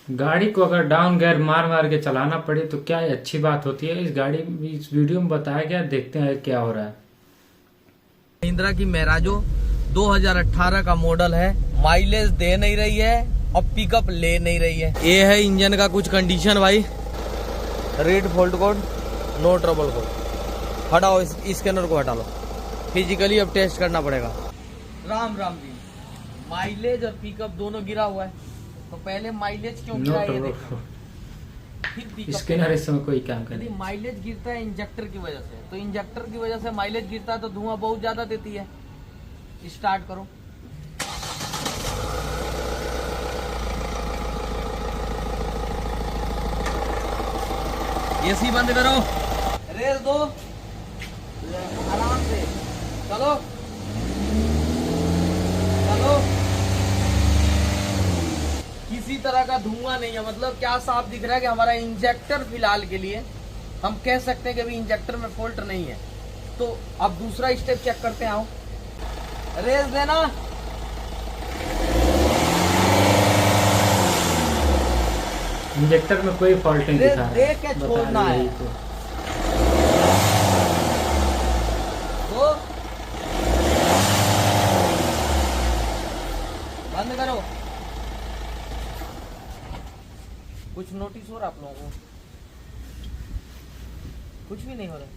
गाड़ी को अगर डाउन गियर मार मार के चलाना पड़े तो क्या अच्छी बात होती है। इस गाड़ी इस वीडियो में बताया गया, देखते हैं क्या हो रहा है। महिंद्रा की मैराजो 2018 का मॉडल है, माइलेज दे नहीं रही है और पिकअप ले नहीं रही है। ये है इंजन का कुछ कंडीशन भाई। Red fault code, no trouble code. हटाओ इस स्कैनर को, हटा लो। फिजिकली अब टेस्ट करना पड़ेगा। राम राम जी, माइलेज और पिकअप दोनों गिरा हुआ है, तो पहले माइलेज क्यों गिरा ये देखो, फिर पिकअप। स्कैनर इस समय कोई काम करे। यदि माइलेज गिरता है इंजेक्टर की वजह से, तो इंजेक्टर की वजह से माइलेज गिरता है तो धुआं बहुत ज्यादा देती है। स्टार्ट करो। एसी बंद करो, रेस दो, आराम से चलो चलो। किसी तरह का धुआं नहीं है, मतलब क्या साफ दिख रहा है कि हमारा इंजेक्टर फिलहाल के लिए हम कह सकते हैं कि अभी इंजेक्टर में फॉल्ट नहीं है। तो अब दूसरा स्टेप चेक करते हैं। आओ, रेस देना। इंजेक्टर में कोई फॉल्ट नहीं दिखा रहा है। देख के छोड़ना है तो। बंद करो। कुछ नोटिस हो रहा आप लोगों को? कुछ भी नहीं हो रहा।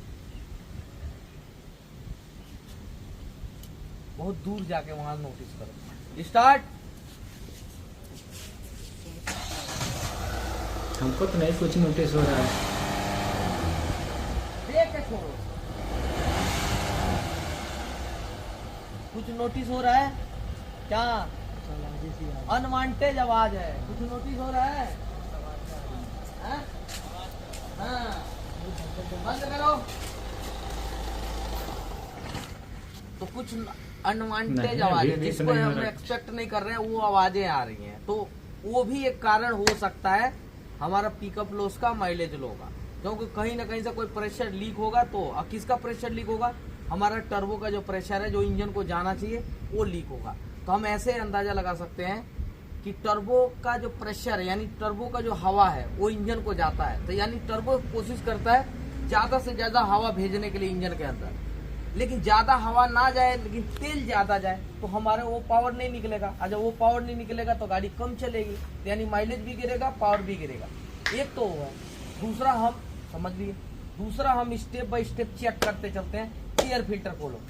बहुत दूर जाके वहां नोटिस करो। स्टार्ट। हमको तो नहीं कुछ नोटिस हो रहा है। देख के छोड़ो। कुछ नोटिस हो रहा है क्या? अनवांटेड आवाज है। कुछ नोटिस हो रहा है? हाँ, बंद करो। तो कुछ अनवांटेज आवाज है जिसको हम एक्सपेक्ट नहीं कर रहे हैं, वो आवाजें आ रही हैं। तो वो भी एक कारण हो सकता है हमारा पिकअप लॉस का, माइलेज लो का। क्योंकि कहीं ना कहीं से कोई प्रेशर लीक होगा। तो किसका प्रेशर लीक होगा? हमारा टर्बो का जो प्रेशर है, जो इंजन को जाना चाहिए, वो लीक होगा। तो हम ऐसे अंदाजा लगा सकते हैं कि टर्बो का जो प्रेशर है, यानी टर्बो का जो हवा है, वो इंजन को जाता है। तो यानी टर्बो कोशिश करता है ज्यादा से ज्यादा हवा भेजने के लिए इंजन के अंदर, लेकिन ज्यादा हवा ना जाए लेकिन तेल ज्यादा जाए, तो हमारे वो पावर नहीं निकलेगा। और जब वो पावर नहीं निकलेगा तो गाड़ी कम चलेगी, यानी माइलेज भी गिरेगा, पावर भी गिरेगा। एक तो हुआ। दूसरा हम समझ लिए, दूसरा हम स्टेप बाय स्टेप चेक करते चलते हैं। एयर फिल्टर खोलो।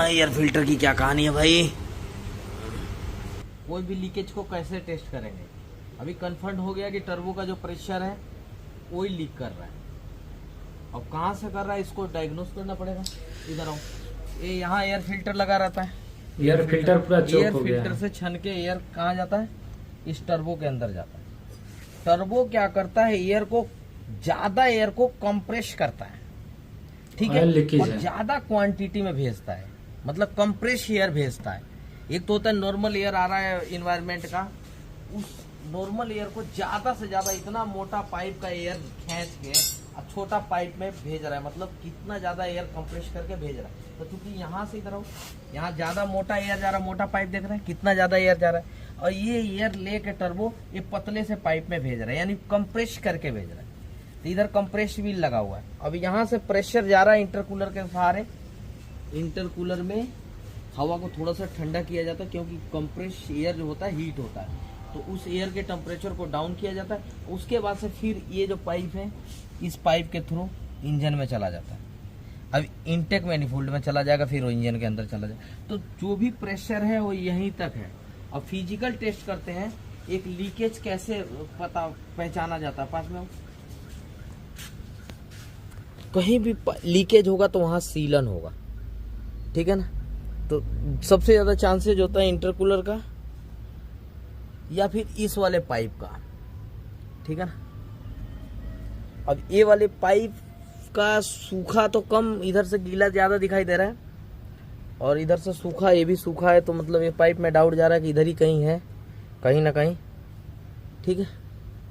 एयर फिल्टर की क्या कहानी है भाई? कोई भी लीकेज को कैसे टेस्ट करेंगे? अभी कंफर्म हो गया कि टर्बो का जो प्रेशर है वो ही लीक कर रहा है। अब कहाँ से कर रहा है इसको डायग्नोस करना पड़ेगा। इधर आओ। ये यहाँ एयर फिल्टर लगा रहता है। एयर फिल्टर पूरा चोक हो गया। एयर फिल्टर से छन के एयर कहाँ जाता है? इस टर्बो के अंदर जाता है। टर्बो क्या करता है? ज्यादा एयर को कंप्रेस करता है, ठीक है, और ज्यादा क्वांटिटी में भेजता है, मतलब कंप्रेस एयर भेजता है। एक तो होता है नॉर्मल एयर आ रहा है इन्वायरमेंट का, उस नॉर्मल एयर को ज्यादा से ज्यादा इतना मोटा पाइप का एयर खींच के छोटा पाइप में भेज रहा है, मतलब कितना ज्यादा एयर कंप्रेस करके भेज रहा है। तो चूंकि यहाँ से इधर आओ, यहाँ ज्यादा मोटा एयर जा रहा है, मोटा पाइप देख रहे हैं कितना ज्यादा एयर जा रहा है, और ये एयर लेके टर्बो ये पतले से पाइप में भेज रहा है, यानी कंप्रेस करके भेज रहा है। तो इधर कंप्रेस व्हील लगा हुआ है। अब यहाँ से प्रेशर जा रहा है इंटरकूलर के सहारे। इंटरकूलर में हवा को थोड़ा सा ठंडा किया जाता है, क्योंकि कंप्रेस एयर जो होता है हीट होता है, तो उस एयर के टेम्परेचर को डाउन किया जाता है। उसके बाद से फिर ये जो पाइप है, इस पाइप के थ्रू इंजन में चला जाता है। अब इनटेक मैनिफोल्ड में चला जाएगा, फिर वो इंजन के अंदर चला जाएगा। तो जो भी प्रेशर है वो यहीं तक है। अब फिजिकल टेस्ट करते हैं, एक लीकेज कैसे पहचाना जाता है। पास में कहीं भी लीकेज होगा तो वहां सीलन होगा, ठीक है ना। तो सबसे ज्यादा चांसेज होता है इंटरकूलर का या फिर इस वाले पाइप का, ठीक है ना। अब ये वाले पाइप का सूखा तो कम, इधर से गीला ज्यादा दिखाई दे रहा है, और इधर से सूखा, ये भी सूखा है। तो मतलब ये पाइप में डाउट जा रहा है कि इधर ही कहीं है, कहीं ना कहीं, ठीक है।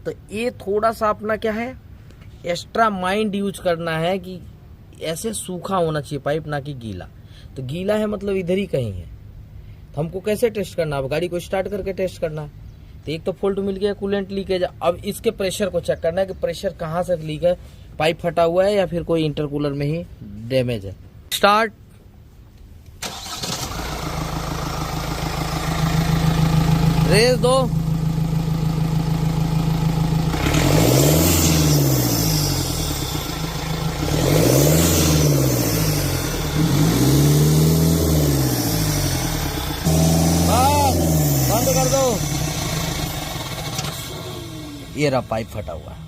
तो ये थोड़ा सा अपना क्या है, एक्स्ट्रा माइंड यूज करना है कि ऐसे सूखा होना चाहिए पाइप, ना कि गीला। तो गीला है मतलब इधर ही कहीं है। तो हमको कैसे टेस्ट करना, अब गाड़ी को स्टार्ट करके टेस्ट करना है। तो एक तो फॉल्ट मिल गया कूलेंट लीकेज। अब इसके प्रेशर को चेक करना है कि प्रेशर कहाँ से लीक है, पाइप फटा हुआ है या फिर कोई इंटरकूलर में ही डैमेज है। स्टार्ट। रेस दो। बंद कर दो। ये रहा पाइप फटा हुआ है,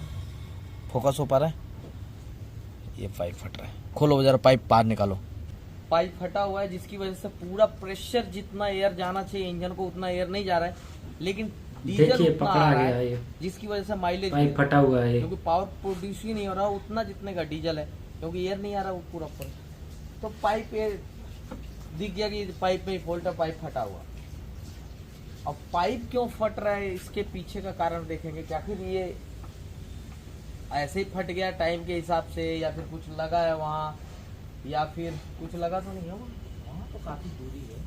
फोकस हो पा रहा है, ये पाइप फट रहा है। खोलो जरा पाइप बाहर निकालो। पाइप फटा हुआ है जिसकी वजह से पूरा प्रेशर जितना एयर जाना चाहिए इंजन को उतना एयर नहीं जा रहा है, लेकिन डीजल उतना आ रहा है जिसकी वजह से माइलेज पाइप फटा हुआ है, क्योंकि पावर प्रोड्यूस ही नहीं हो रहा उतना जितने का डीजल है, क्योंकि एयर नहीं आ रहा वो पूरा पर। तो पाइप दिख गया कि पाइप में फॉल्ट है, पाइप फटा हुआ। अब पाइप क्यों फट रहा है इसके पीछे का कारण देखेंगे। क्या फिर ये ऐसे ही फट गया टाइम के हिसाब से, या फिर कुछ लगा है वहाँ, या फिर कुछ लगा तो नहीं है वहाँ तो काफी दूरी है,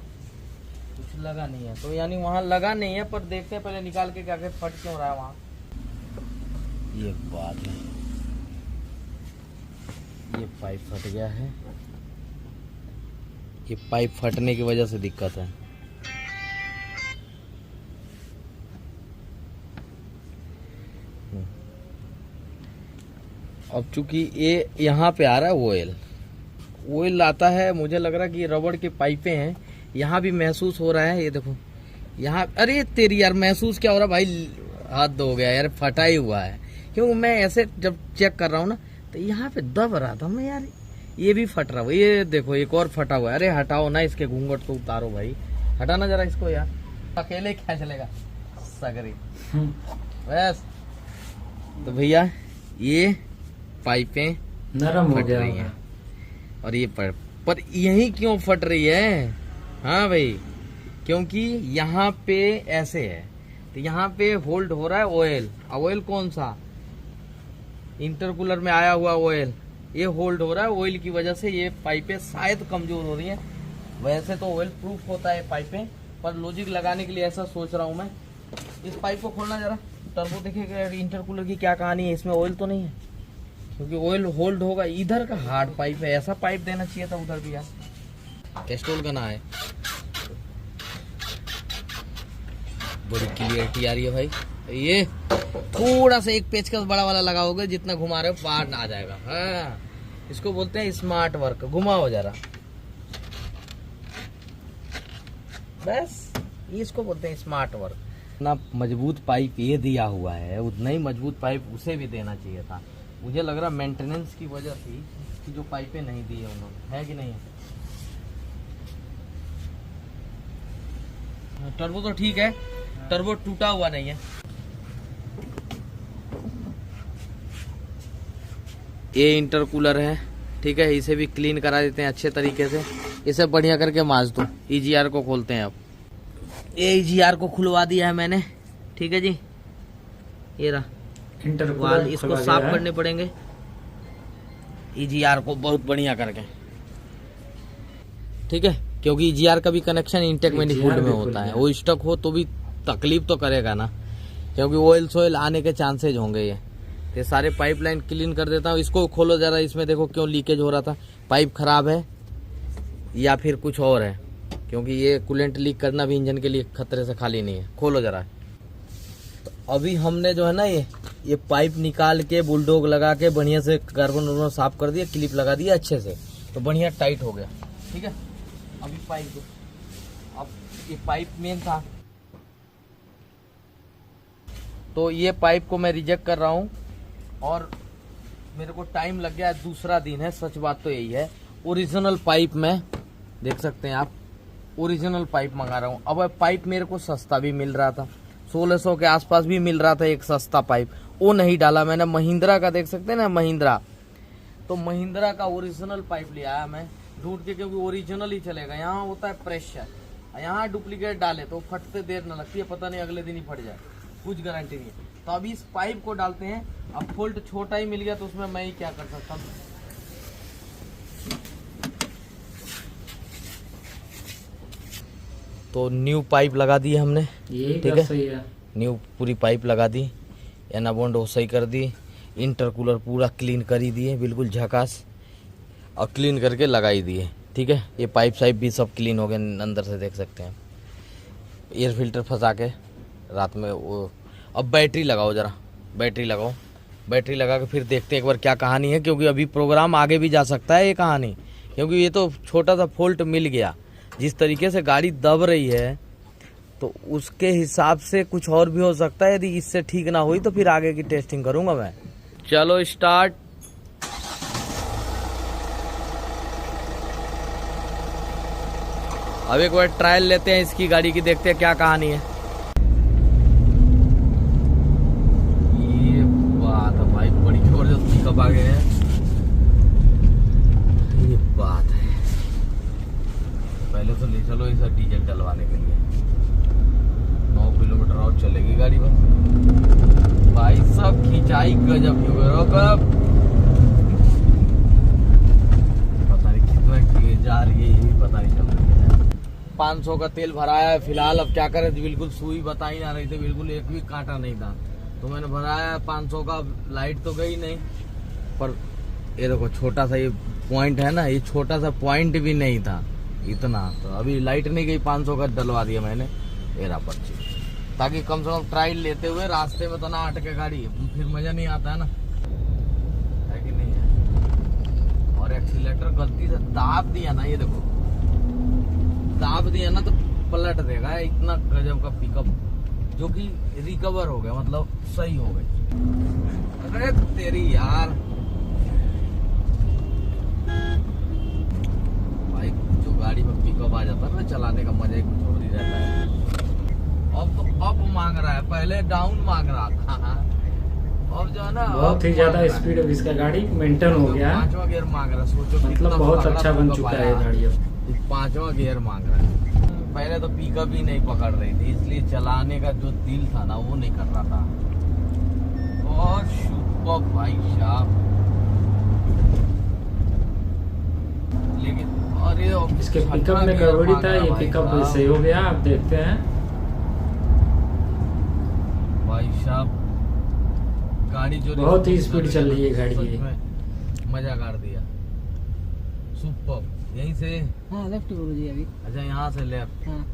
कुछ लगा नहीं है। तो यानी वहाँ लगा नहीं है, पर देखते हैं पहले निकाल के क्या फट क्यों रहा है वहाँ। ये बात है, ये पाइप फट गया है, ये पाइप फटने की वजह से दिक्कत है। अब चूंकि ये यहाँ पे आ रहा है ऑयल आता है, मुझे लग रहा है कि रबड़ की पाइपें हैं, यहाँ भी महसूस हो रहा है। ये देखो यहाँ, अरे तेरी यार महसूस क्या हो रहा है भाई, हाथ हो गया यार, फटा ही हुआ है। क्योंकि मैं ऐसे जब चेक कर रहा हूँ ना तो यहाँ पे दब रहा था मैं यार, ये भी फट रहा हुआ। ये देखो एक और फटा हुआ है। अरे हटाओ ना इसके घूंघट को, उतारो भाई, हटाना जरा इसको यार, अकेले क्या चलेगा सगरी बस। तो भैया ये पाइपें नरम हो गया है, और ये पर यही क्यों फट रही है। हाँ भाई, क्योंकि यहाँ पे ऐसे है, तो यहाँ पे होल्ड हो रहा है ऑयल। ऑयल कौन सा, इंटरकूलर में आया हुआ ऑयल, ये होल्ड हो रहा है। ऑयल की वजह से ये पाइपें शायद कमजोर हो रही है। वैसे तो ऑयल प्रूफ होता है पाइपें, पर लॉजिक लगाने के लिए ऐसा सोच रहा हूँ मैं। इस पाइप को खोलना जरा, टर्बो देखिएगा इंटरकूलर की क्या कहानी है, इसमें ऑयल तो नहीं है, क्योंकि ऑयल होल्ड होगा। इधर का हार्ड पाइप है, ऐसा पाइप देना चाहिए था उधर भी यार। कैस्ट्रोल का ना है, बड़ी क्लियरिटी आ रही है भाई। ये थोड़ा सा एक पेचकस बड़ा वाला लगाओगे, जितना घुमा रहे हो पार आ जाएगा। हाँ, इसको बोलते हैं स्मार्ट वर्क। घुमाओ जरा, बस इसको बोलते हैं स्मार्ट वर्क। इतना मजबूत पाइप ये दिया हुआ है, उतना ही मजबूत पाइप उसे भी देना चाहिए था। मुझे लग रहा मेंटेनेंस की वजह से कि जो पाइपें नहीं दी है उन्होंने, है कि नहीं है। टर्बो तो ठीक है, टर्बो टूटा हुआ नहीं है। ये इंटरकूलर है, ठीक है, इसे भी क्लीन करा देते हैं अच्छे तरीके से। इसे बढ़िया करके मांज दो। EGR को खोलते हैं अब। ये EGR को खुलवा दिया है मैंने, ठीक है जी। ये रहा इंटरकूलर, इसको साफ करने पड़ेंगे EGR को बहुत बढ़िया करके, ठीक है, क्योंकि EGR का भी कनेक्शन इंटेक मैनिफोल्ड में होता है। वो स्टक हो तो भी तकलीफ तो करेगा ना, क्योंकि ऑयल सोयल आने के चांसेज होंगे। ये सारे पाइपलाइन क्लीन कर देता हूँ। इसको खोलो जरा, इसमें देखो क्यों लीकेज हो रहा था, पाइप खराब है या फिर कुछ और है, क्योंकि ये कूलेंट लीक करना भी इंजन के लिए खतरे से खाली नहीं है। खोलो जरा। तो अभी हमने जो है ना ये पाइप निकाल के बुलडोग लगा के बढ़िया से कार्बन वार्बन साफ कर दिया, क्लिप लगा दिया अच्छे से, तो बढ़िया टाइट हो गया, ठीक है। अभी पाइप दो। अब ये पाइप मेन था, तो ये पाइप को मैं रिजेक्ट कर रहा हूँ, और मेरे को टाइम लग गया, दूसरा दिन है। सच बात तो यही है, ओरिजिनल पाइप में देख सकते हैं आप, ओरिजिनल पाइप मंगा रहा हूँ। अब पाइप मेरे को सस्ता भी मिल रहा था, 1600 के आसपास भी मिल रहा था एक सस्ता पाइप, वो नहीं डाला मैंने। महिंद्रा का देख सकते हैं ना, महिंद्रा, तो महिंद्रा का ओरिजिनल पाइप ले आया मैं ढूंढ के, क्योंकि ओरिजिनल ही चलेगा। यहाँ होता है प्रेशर, यहाँ डुप्लीकेट डाले तो फटते देर न लगती है, पता नहीं अगले दिन ही फट जाए, कुछ गारंटी नहीं है। तो अभी इस पाइप को डालते हैं। अब फॉल्ट छोटा ही मिल गया तो उसमें मैं ही क्या कर सकता हूँ। तो न्यू पाइप लगा दी है हमने, यही ठीक बात सही है। न्यू पूरी पाइप लगा दी, एनाबॉन्ड वो सही कर दी, इंटरकूलर पूरा क्लीन कर ही दिए बिल्कुल झकास, और क्लीन करके लगाई दिए, ठीक है। ये पाइप साइप भी सब क्लीन हो गए अंदर से, देख सकते हैं। एयर फिल्टर फंसा के रात में वो, अब बैटरी लगाओ, ज़रा बैटरी लगाओ, बैटरी लगा के फिर देखते हैं एक बार क्या कहानी है, क्योंकि अभी प्रोग्राम आगे भी जा सकता है ये कहानी, क्योंकि ये तो छोटा सा फॉल्ट मिल गया। जिस तरीके से गाड़ी दब रही है तो उसके हिसाब से कुछ और भी हो सकता है। यदि इससे ठीक ना हुई तो फिर आगे की टेस्टिंग करूंगा मैं। चलो स्टार्ट। अब एक बार ट्रायल लेते हैं इसकी गाड़ी की, देखते हैं क्या कहानी है। ये बात है भाई, बड़ी जबरदस्त पिकअप आ गए हैं, ये बात है। पहले तो ले चलो इसे डीजल डलवाने के लिए, 9 किलोमीटर और चलेगी गाड़ी पर। भाई सब खिंचाई गजब की पता नहीं कितना जा रही है, यही पता नहीं चल रही है। 500 का तेल भराया है फिलहाल। अब क्या करें, बिल्कुल सुई बता ही ना रही थी, बिल्कुल एक भी कांटा नहीं था, तो मैंने भराया 500 का। लाइट तो गई नहीं, पर ये देखो छोटा सा ये पॉइंट है ना, ये छोटा सा पॉइंट भी नहीं था इतना, तो अभी लाइट नहीं गई। 500 का डलवा दिया मैंने एरा पर्ची, ताकि कम से कम ट्रायल लेते हुए रास्ते में तो ना अटके गाड़ी, फिर मजा नहीं आता है ना, है कि नहीं है। और एक्सीलेटर गलती से दाब दिया ना, ये देखो दाब दिया ना तो पलट देगा। इतना गजब का पिकअप, जो कि रिकवर हो गया, मतलब सही हो गई। अरे तेरी यार भाई, जो गाड़ी में पिकअप आ जाता है ना, चलाने का मजा ही कुछ और ही रहता है। अब तो अप मांग रहा है, पहले डाउन मांग रहा था, अब जो है ना बहुत ही ज्यादा स्पीड अब इसका गाड़ी मेंटेन हो गया, 5वां गियर मांग रहा है। सोचो मतलब बहुत अच्छा बन चुका है गाड़ी अब। 5वां गियर मांग रहा है। पहले तो पिकअप ही नहीं पकड़ रही थी, इसलिए चलाने का जो दिल था ना वो नहीं कर रहा था। और सुपर भाई साहब, लेकिन अरे इसके पिकअप में गड़बड़ी था, ये पिकअप सही हो गया। आप देखते हैं भाई साहब, गाड़ी जो बहुत ही स्पीड चल रही है गाड़ी, मजा कर दिया। सुपर। यहीं से हाँ लेफ्ट बोलो जी अभी। अच्छा यहाँ से लेफ्ट। हाँ